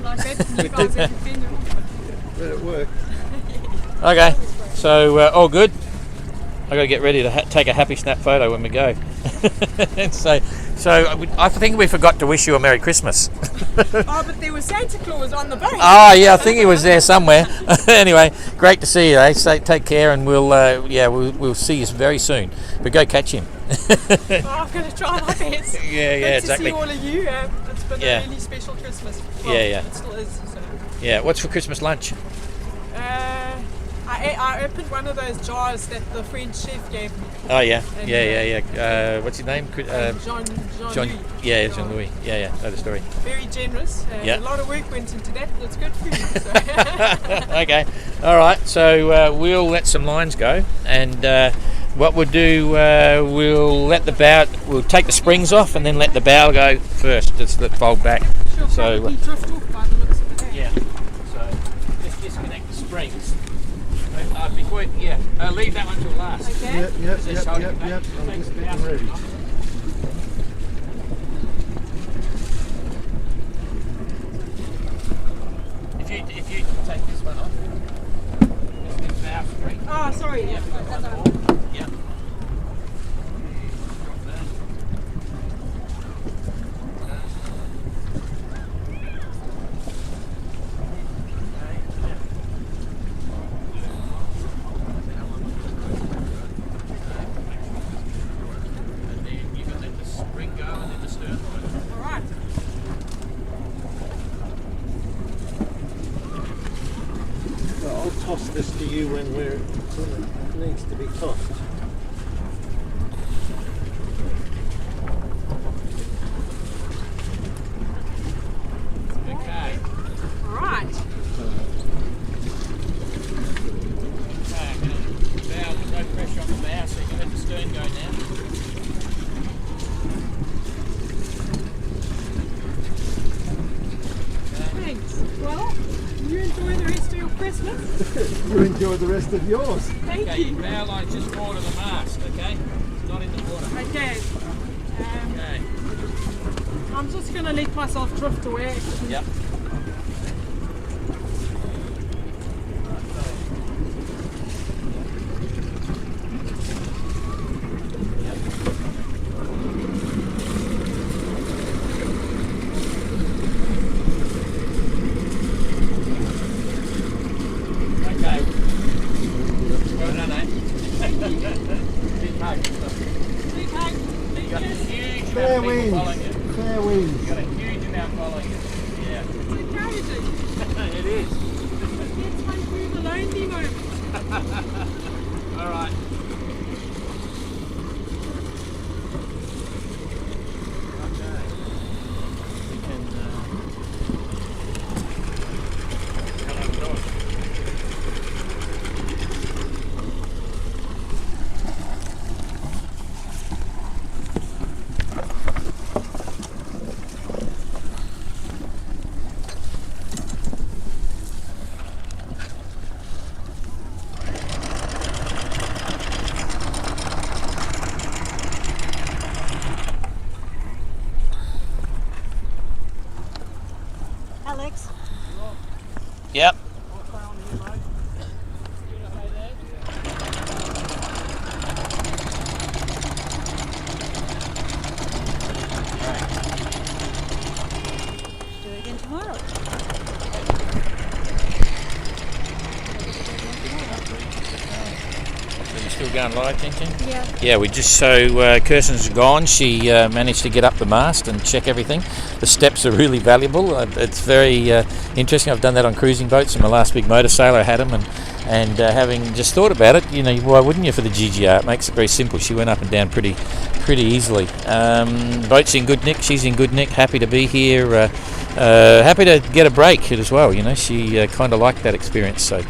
like that. And you guys have defended it. Let it work. Okay, so all good. I got to get ready to take a happy snap photo when we go. so I think we forgot to wish you a Merry Christmas. Oh, but there was Santa Claus on the boat. Oh yeah, I think he was there somewhere. Anyway, great to see you. Eh? So take care, and we'll see you very soon. But go catch him. I'm going to try my best. Yeah, exactly. To see all of you. It's been a really special Christmas. Well, Yeah. It still is. So. Yeah. What's for Christmas lunch? I opened one of those jars that the French chef gave me. Oh yeah, And, yeah. What's his name? Jean-Louis. Yeah, Jean-Louis. Yeah. Know the story. Very generous. Yeah. A lot of work went into that, but it's good food. So. Okay. All right. So we'll let some lines go, and what we'll do, we'll take the springs off, and then let the bow go first. Just let it fold back. Sure, So probably drift off by the looks of it. yeah. So just disconnect the springs. Leave that one till last. Okay. Yep. I'm just getting ready. If you take this one off, just the bow spring. Oh, sorry. Yeah. Yeah. I'll toss this to you when it needs to be tossed. Okay. All right. Okay, I'm going to bow, no pressure on the bow, so you can let the stern go now. Thanks. Well, you enjoy the rest of your Christmas. You enjoy the rest of yours. Thank Okay, you. your bow line's just forward of the mast, okay? It's not in the water. Okay. Okay. I'm just going to let myself drift away. Yep. Okay. Well done, eh? Big hug. Big hug. You got a huge Fair amount of people winds. following you. Fair winds. You got a huge amount following you. Yeah. It's encouraging. It is. It gets one through the lonely moments. All right. We can come up north. Alex. Yep. Do it again tomorrow. So you're still going live, Tintin? Yeah. Yeah, we just Kirsten's gone. She managed to get up the mast and check everything. The steps are really valuable. It's very interesting. I've done that on cruising boats. In my last big motor sailor, I had them, and having just thought about it, you know, why wouldn't you for the GGR? It makes it very simple. She went up and down pretty easily. Boat's in good nick. She's in good nick. Happy to be here. Happy to get a break as well. You know, she kind of liked that experience. So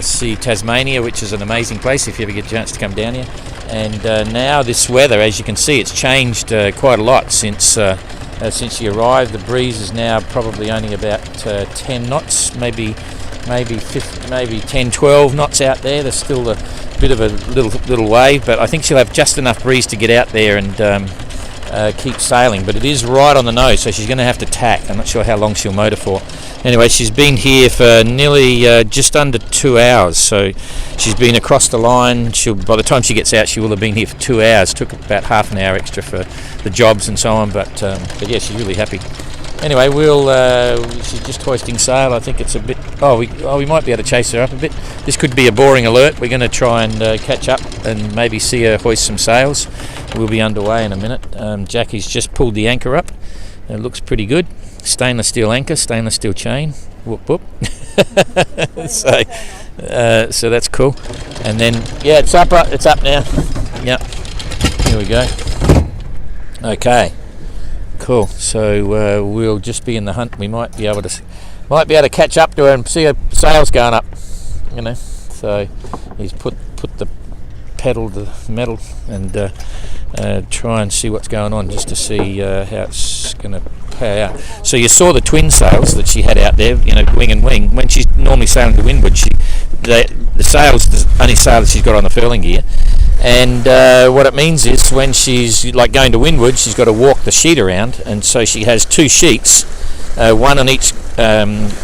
see Tasmania, which is an amazing place if you ever get a chance to come down here. And now this weather, as you can see, it's changed quite a lot since you arrived. The breeze is now probably only about 10 knots, maybe 10, 12 knots out there. There's still a bit of a little wave, but I think she'll have just enough breeze to get out there and keep sailing, but it is right on the nose, so she's going to have to tack. I'm not sure how long she'll motor for. Anyway, she's been here for nearly just under 2 hours, so she's been across the line. By the time she gets out, she will have been here for 2 hours. Took about half an hour extra for the jobs and so on, but yeah, she's really happy. Anyway, she's just hoisting sail. I think it's a bit. We might be able to chase her up a bit. This could be a boring alert. We're going to try and catch up and maybe see her hoist some sails. We'll be underway in a minute. Jackie's just pulled the anchor up. It looks pretty good. Stainless steel anchor, stainless steel chain. Whoop whoop. So that's cool. And then it's up. It's up now. Yep. Here we go. Okay. Cool. So we'll just be in the hunt. We might be able to catch up to her and see her sails going up. You know. So he's put the pedal to the metal and try and see what's going on, just to see how it's going to play out. So you saw the twin sails that she had out there. You know, wing and wing. When she's normally sailing to windward, the sails, the only sail that she's got on the furling gear. And what it means is when she's like going to windward, she's got to walk the sheet around, and so she has two sheets, one on each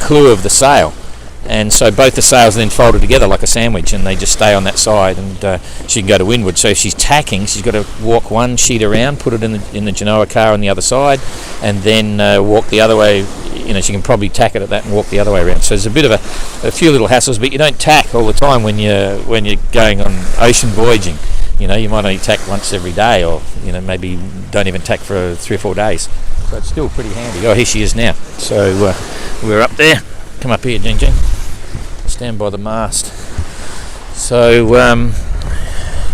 clew of the sail, and so both the sails are then folded together like a sandwich, and they just stay on that side, and she can go to windward. So if she's tacking, she's got to walk one sheet around, put it in the Genoa car on the other side, and then walk the other way. You know, she can probably tack it at that and walk the other way around. So there's a bit of a few little hassles, but you don't tack all the time when you're going on ocean voyaging. You know, you might only tack once every day, or you know, maybe don't even tack for 3 or 4 days. So it's still pretty handy. Oh, here she is now. So we're up there. Come up here, Jing Jing. Stand by the mast. So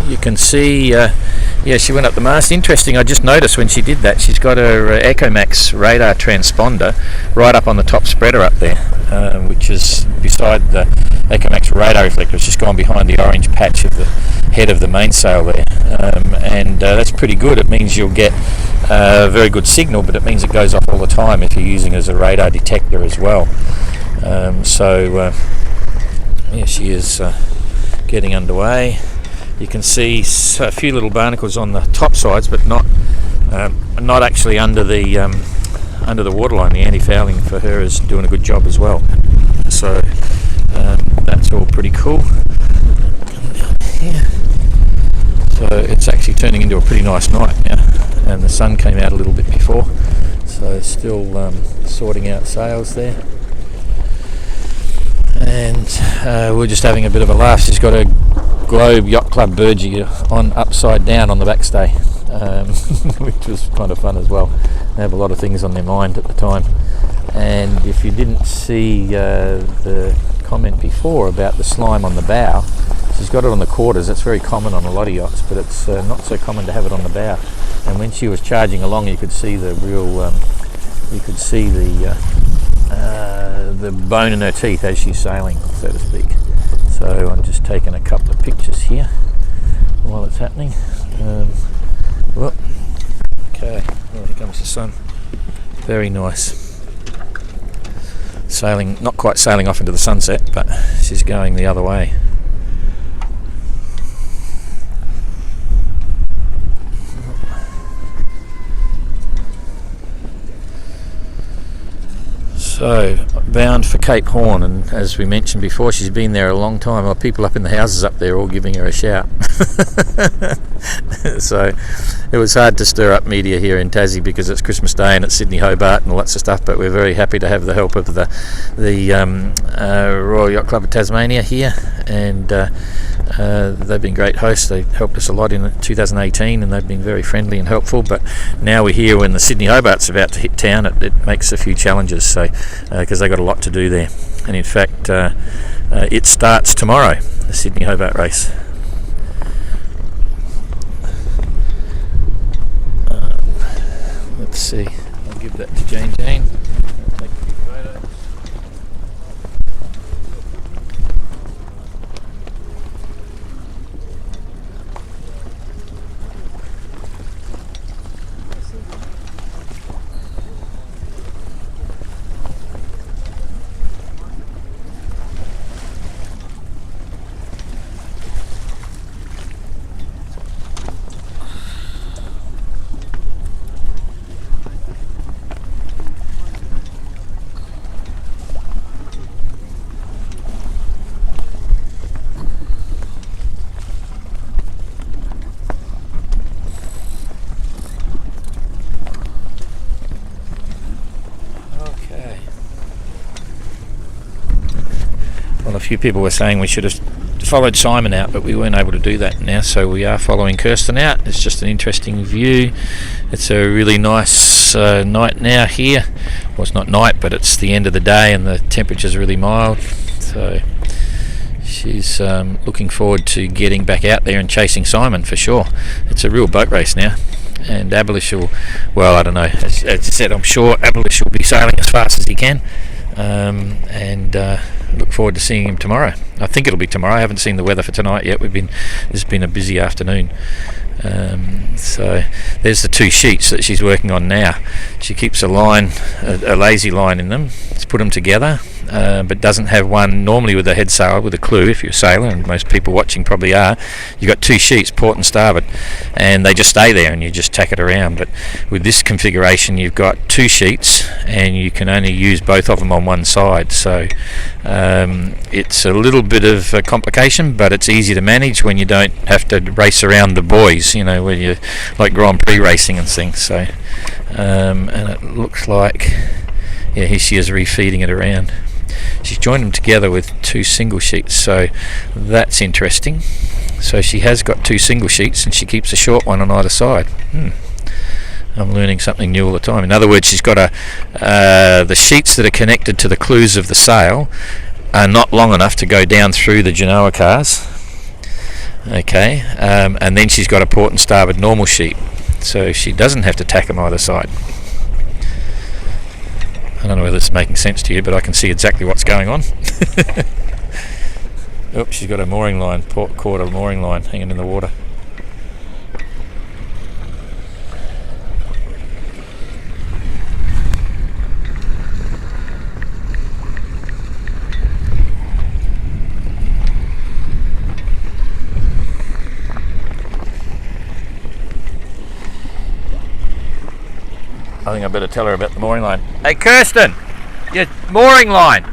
you can see. She went up the mast. Interesting, I just noticed when she did that, she's got her EcoMax radar transponder right up on the top spreader up there, which is beside the EcoMax radar reflector. It's just gone behind the orange patch of the head of the mainsail there, and that's pretty good. It means you'll get a very good signal, but it means it goes off all the time if you're using it as a radar detector as well. She is getting underway. You can see a few little barnacles on the top sides, but not actually under the waterline. The anti-fouling for her is doing a good job as well. So that's all pretty cool. Come down here. So it's actually turning into a pretty nice night now, and the sun came out a little bit before. So still sorting out sails there. And we're just having a bit of a laugh. She's got a Globe Yacht Club burgee on upside down on the backstay, which was kind of fun as well. They have a lot of things on their mind at the time. And if you didn't see the comment before about the slime on the bow, she's got it on the quarters. That's very common on a lot of yachts, but it's not so common to have it on the bow. And when she was charging along, you could see the bone in her teeth as she's sailing, so to speak. So I'm just taking a couple of pictures here while it's happening. Okay, well, here comes the sun. Very nice. Sailing, not quite sailing off into the sunset, but she's going the other way. So, bound for Cape Horn, and as we mentioned before, she's been there a long time. Well, people up in the houses up there all giving her a shout. So it was hard to stir up media here in Tassie because it's Christmas Day and it's Sydney Hobart and lots of stuff, but we're very happy to have the help of the Royal Yacht Club of Tasmania here, and they've been great hosts. They helped us a lot in 2018 and they've been very friendly and helpful, but now we're here when the Sydney Hobart's about to hit town. It makes a few challenges, so because they've got a lot to do there. And in fact it starts tomorrow, the Sydney Hobart race. Let's see, I'll give that to Jane. Take a few photos. A few people were saying we should have followed Simon out, but we weren't able to do that now, so we are following Kirsten out. It's just an interesting view. It's a really nice night now here. Well, it's not night, but it's the end of the day and the temperature's really mild, so she's looking forward to getting back out there and chasing Simon for sure. It's a real boat race now, and Abelish will, well, I don't know, as I said, I'm sure Abelish will be sailing as fast as he can, and look forward to seeing him tomorrow. I think it'll be tomorrow. I haven't seen the weather for tonight yet. It's been a busy afternoon. So there's the 2 sheets that she's working on now. She keeps a lazy line in them. She's put them together, but doesn't have one. Normally with a head sail, with a clue, if you're a sailor, and most people watching probably are, you've got 2 sheets, port and starboard, and they just stay there and you just tack it around. But with this configuration, you've got 2 sheets and you can only use both of them on one side. So it's a little bit of a complication, but it's easy to manage when you don't have to race around the buoys, where you like Grand Prix racing and things. So and it looks like, yeah, here she is refeeding it around. She's joined them together with 2 single sheets, so that's interesting. So she has got 2 single sheets and she keeps a short one on either side. I'm learning something new all the time. In other words, she's got the sheets that are connected to the clews of the sail are not long enough to go down through the Genoa cars. Okay, and then she's got a port and starboard normal sheet, so she doesn't have to tack them either side. I don't know whether this is making sense to you, but I can see exactly what's going on. Oops, she's got a mooring line, port quarter mooring line hanging in the water. I think I better tell her about the mooring line. Hey Kirsten, your mooring line.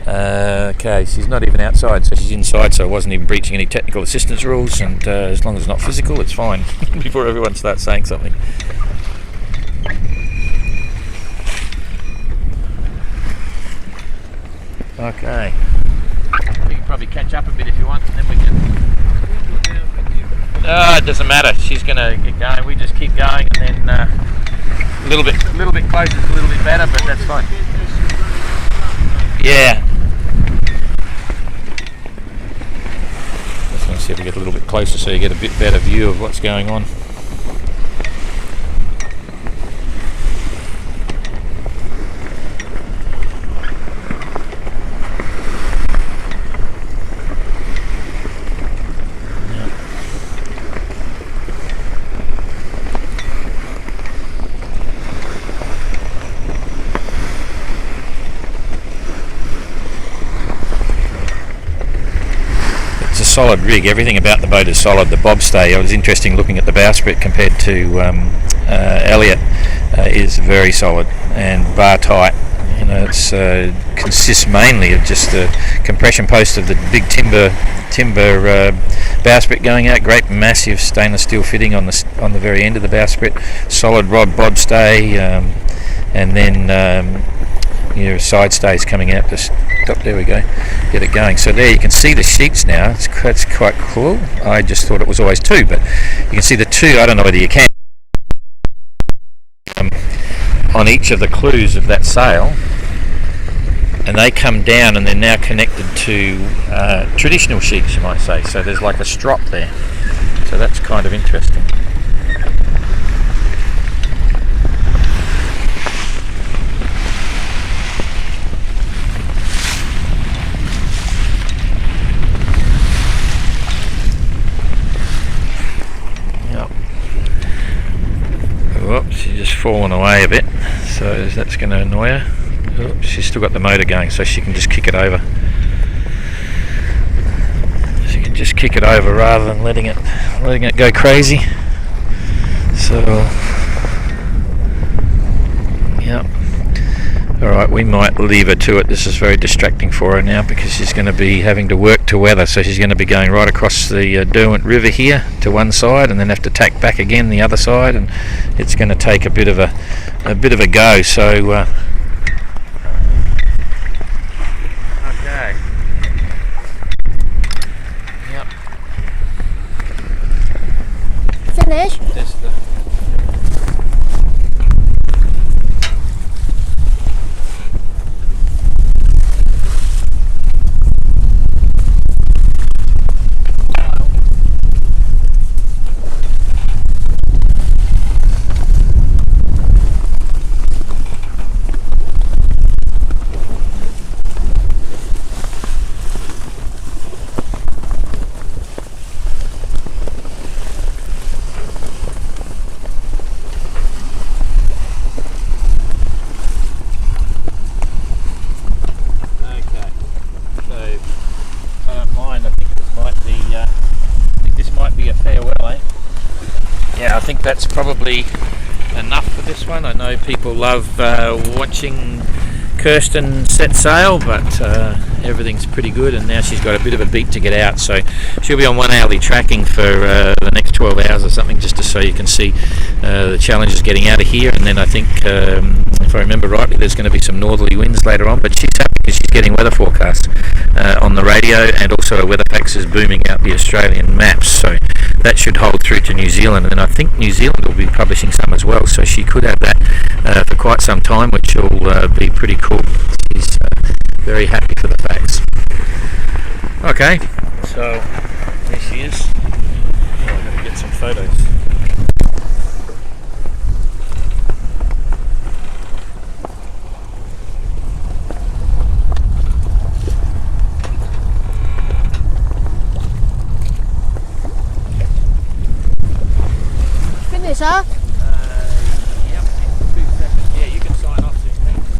Okay, she's not even outside, so she's inside, so I wasn't even breaching any technical assistance rules, and as long as it's not physical, it's fine. Before everyone starts saying something. Okay. You can probably catch up a bit if you want, and then we can... it doesn't matter. She's going to get going. We just keep going, and then a little bit closer is a little bit better, but that's fine. Yeah. Just going to see if we get a little bit closer so you get a bit better view of what's going on. Solid rig. Everything about the boat is solid. The bobstay, it was interesting looking at the bowsprit compared to Elliot, is very solid and bar tight. It's consists mainly of just the compression post of the big timber bowsprit going out. Great massive stainless steel fitting on the very end of the bowsprit. Solid rod bobstay, and then your side stays coming out to stop. There we go, get it going. So there you can see the sheets now. It's quite cool. I just thought it was always 2, but you can see the 2. I don't know whether you can, on each of the clews of that sail, and they come down and they're now connected to traditional sheets, you might say. So there's like a strop there, so that's kind of interesting. Oops, she's just fallen away a bit, so that's going to annoy her. Oops, she's still got the motor going, so she can just kick it over. She can just kick it over rather than letting it go crazy. So, yeah. Alright, we might leave her to it. This is very distracting for her now because she's going to be having to work to weather, so she's going to be going right across the Derwent River here to one side and then have to tack back again the other side, and it's going to take a bit of a go. So okay. Yep. Finish. Test the I think that's probably enough for this one. I know people love watching Kirsten set sail, but everything's pretty good, and now she's got a bit of a beat to get out, so she'll be on 1 hourly tracking for the next 12 hours or something, just so you can see the challenges getting out of here. And then I think, if I remember rightly, there's going to be some northerly winds later on, but she's happy because she's getting weather forecasts on the radio, and also her weather fax is booming out the Australian maps, so that should hold through to New Zealand. And I think New Zealand will be publishing some as well, so she could have that for quite some time, which will be pretty cool. She's very happy for the facts. Okay, so here she is. Oh, I'm going to get some photos. Finish, huh?